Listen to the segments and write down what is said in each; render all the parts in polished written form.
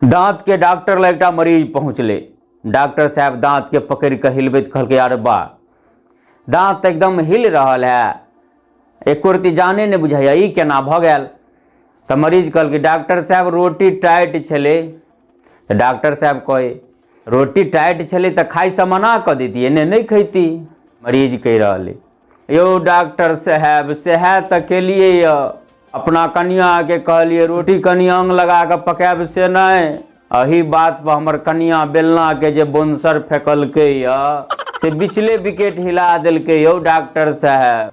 दांत के डॉक्टर लग एकटा मरीज पहुँचले। डॉक्टर साहब दांत के पकड़ के हिलबैत कहलकै अरे बा दांत एकदम हिल रहल है, एको रत्ती जाने नहीं बुझाइया ई केना भऽ गेल। तऽ मरीज कहलकै डॉक्टर साहब रोटी टाइट छलै। तऽ डॉक्टर साहब कहे रोटी टाइट छलै तऽ खाइसँ मना कऽ दैतियै ने, नहीं खैती। मरीज कहि रहलै यौ डॉक्टर साहब सएह तऽ केलियै यऽ, अपना कनिया के कहलिए रोटी कनी अंग लगा के पकाब से नहीं, अही बात पर हमर कनिया बेलना के जे बोनसर फेंकलकै या से बिचले विकेट हिला देलकै यौ डॉक्टर साहब।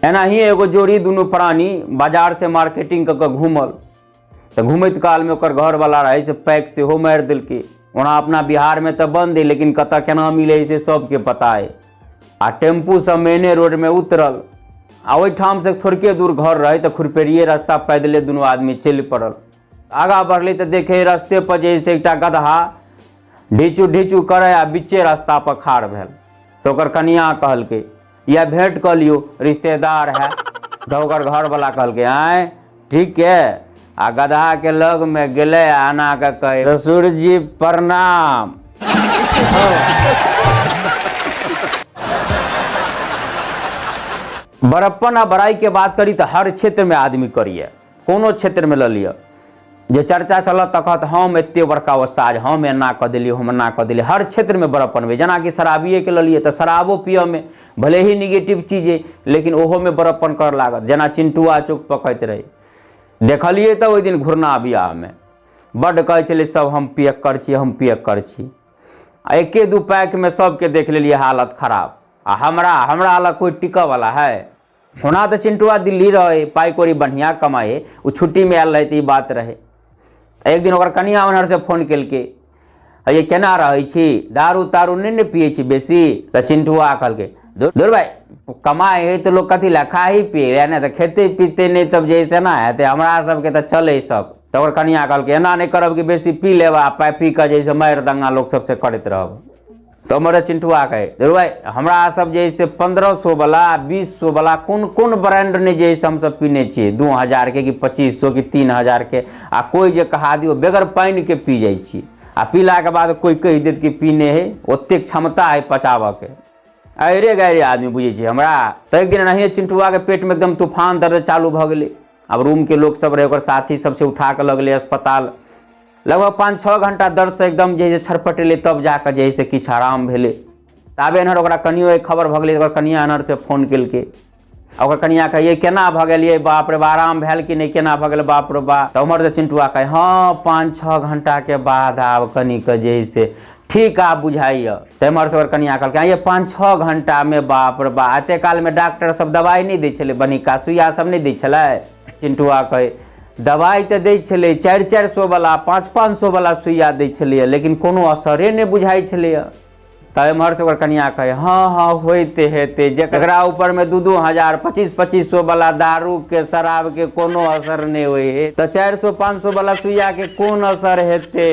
एनाही एगो जोड़ी दुनू प्राणी बाजार से मार्केटिंग क घूमल। तो घूमत काल में ओकर घर वाला रहे से पैक से हो मार दिलकै। वहाँ अपना बिहार में तो बंद है, लेकिन कतऽ केना मिले से सबके पता है। आ टेम्पू से मेने रोड में उतरल, आ ओहिठाम से थोड़के दूर घर रहे तो खुरपेरिये रास्ता पैदले दुनू आदमी चल पड़ल। आगा बढ़ले तो देखे रास्ते पर जैसे एकटा गदहा ढीचू ढीचू करे आ बिचे रास्ता पर खाड़ भेल। तो ओकर कनिया कहलकै या भेंट कर लियो रिश्तेदार है। तो ओकर घर वाला कहलकै आए ठीक है। आ गदहा के लग में गेले आना के कहे ससुर जी प्रणाम। बड़प्पन आ बड़ाई के बात करी तो हर क्षेत्र में आदमी करिए, कोनो क्षेत्र में ल लिया जे चर्चा चलत तखत हम एते बड़का उस्ताद, हम एना कऽ देलियै, हम एना कऽ देलियै। हर क्षेत्र में बड़प्पन में, जेना कि शराबिये के ल लिए तो शराबो पिय में भले ही निगेटिव चीज है, लेकिन ओहो में बड़प्पन कर लागत। जेना चिंटुआ चौक पकड़त रहे, देखलिए तो ओहि दिन घुरना बियाह में बड्ड कहै छलै सब हम पियक्कर छी, हम पियक्कर छी। एके दू पैक में सबके देख लेलिए हालत खराब। आ हमरा अलग कोई टिकऽ वाला है। होना तो चिंटुआ दिल्ली रहे, पाई कौड़ी बढ़िया कमाए, वो छुट्टी में आयल रहे तो ई बात रहे। एक दिन ओकर कनिया ओनहर से फोन केलकै ये केना रहै छी, दारू तारू नहीं ने पिए छी बेसी। तो चिंटुआ कहलकै दूर भाई कमाए है तो लोग कथी ला खा ही पिए नहीं तो खेते पीते नहीं, तब जैसे ना है तो हमरा सबके तो चले सब। तो ओकर कनिया कहलकै एना नहीं करब कि बेसी पी लेबा, पी के जैसे मार दंगा लोग सबसे करते रहब। तो हमारे चिंटुआ कहे दूर भाई हमरा सब जैसे 1500 वाला 200 वाला कौन ब्रांड ने जैसे हम सब पीने छे 2000 के कि 2500 कि 3000 के। आ कोई जे कहा दियो बेगर पानी के पी जाइ छी, आ पीला के बाद कोई कह देत कि पीने है, ओते क्षमता है पचाव के। अरे गैरे आदमी बुझे छे हमरा। तो एक दिन नहीं चिंटुआ के पेट में एकदम तूफान दर्द चालू भ गेले। अब रूम के लोग सब रहे, ओकर साथी सबसे उठा के लगले अस्पताल। लगभग 5-6 घंटा दर्द से एकदम जैसे छटपटेले, तब जाकर जैसे किछु आराम भेले। ताबे एनहर ओकरा कनियो एक खबर भ गेलै, ओकर कनिया एनहर से फोन केलकै। ओकर कनिया कहे केना भ गेल ये, बाप रे बा आराम भेल कि नहीं, केना भ गेल बाप रे बा। तो उमर से चिंटुआ कहे हाँ 5-6 घंटा के बाद आब कनी के जैसे ठीक आप बुझाइए। तो एमहर से कनिया कहलकै ये 5-6 घंटा में बाप रे बा। एते काल में डॉक्टर सब दवाई नहीं दै छलै, बनिका सुइया सब नहीं दै छलै। चिंटुआ कहे दवाई तो दै छलै 400-400 वाला 500-500 वाला सुइया दै छलै, लेकिन कोनो असरे नहीं बुझाई छलै। तो एमहर से कनिया कहे हाँ होते हेते, जकरा ऊपर में 2-2 हजार 25-2500 वाला दारू के शराब के कोनो असर नहीं हुए है, तो 400-500 वाला सुइया के कौन असर हेते।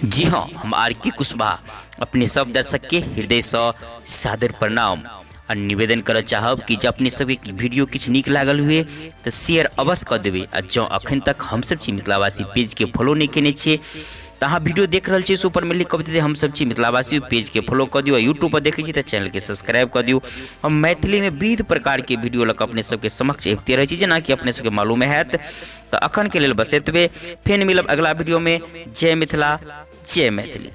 जी हाँ, हम आर के कुशवाहा अपने सब दर्शक के हृदय से सादर प्रणाम और निवेदन कर चाहब कि जब अपने सब वीडियो किछ नीक लागल हुए तो शेयर अवश्य कर देवे। और जो अखन तक हम सब मिथिलावासी पेज के फॉलो नहीं केने छे तो अहाँ वीडियो देख रहे छे ऊपर में लिख कर दे हम सब मिथिलावासी पेज के फॉलो कर दियो। यूट्यूब पर देखे छी तो चैनल के सब्सक्राइब कर दियो। और मैथिली में विविध प्रकार के वीडियो लग अपने सबके समक्ष अबते रहे जेना कि अपने सबके मालूम है। तो अखन के लिए बस एतबे, फेर मिलब अगला वीडियो में। जय मिथिला, जय मैथिली।